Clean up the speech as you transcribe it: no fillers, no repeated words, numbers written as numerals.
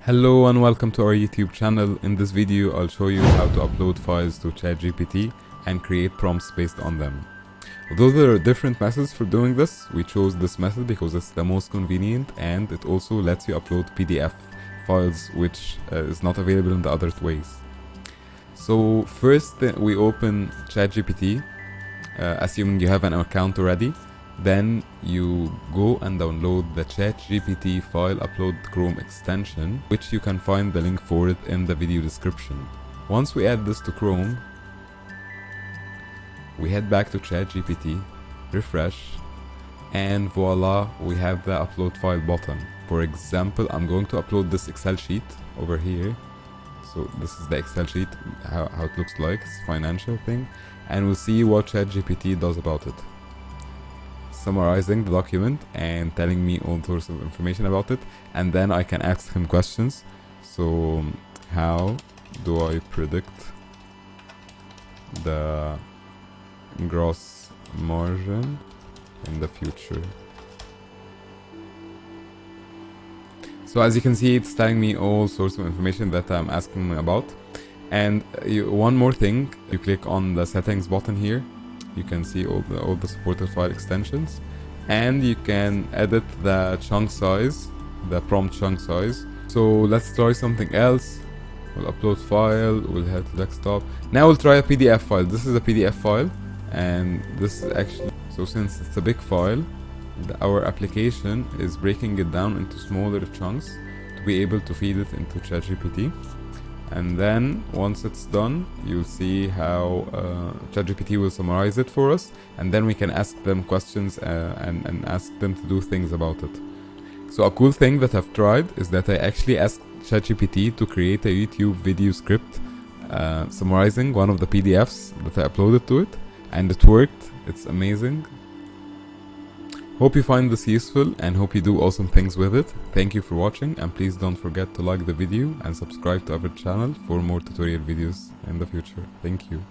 Hello and welcome to our YouTube channel. In this video I'll show you how to upload files to ChatGPT and create prompts based on them. Although there are different methods for doing this, we chose this method because it's the most convenient and it also lets you upload PDF files, which is not available in the other ways. So first we open ChatGPT, assuming you have an account already. Then you go and download the ChatGPT file upload Chrome extension, which you can find the link for it in the video description. Once we add this to Chrome, we head back to ChatGPT, refresh, and voila, we have the upload file button. For example, I'm going to upload this Excel sheet over here. So this is the Excel sheet, how it looks like. It's a financial thing, and we'll see what ChatGPT does about it. Summarizing the document and telling me all sorts of information about it, and then I can ask him questions. So how do I predict the gross margin in the future? So as you can see, it's telling me all sorts of information that I'm asking about. And one more thing, you click on the settings button here. You can see all the supported file extensions, and you can edit the chunk size, the prompt chunk size. So let's try something else. We'll upload file, we'll head to desktop. Now we'll try a PDF file. This is a PDF file, and this is actually, so since it's a big file, our application is breaking it down into smaller chunks to be able to feed it into ChatGPT. And then once it's done, you'll see how ChatGPT will summarize it for us, and then we can ask them questions and ask them to do things about it. So a cool thing that I've tried is that I actually asked ChatGPT to create a YouTube video script summarizing one of the PDFs that I uploaded to it, and it worked. It's amazing. Hope you find this useful and hope you do awesome things with it. Thank you for watching, and please don't forget to like the video and subscribe to our channel for more tutorial videos in the future. Thank you.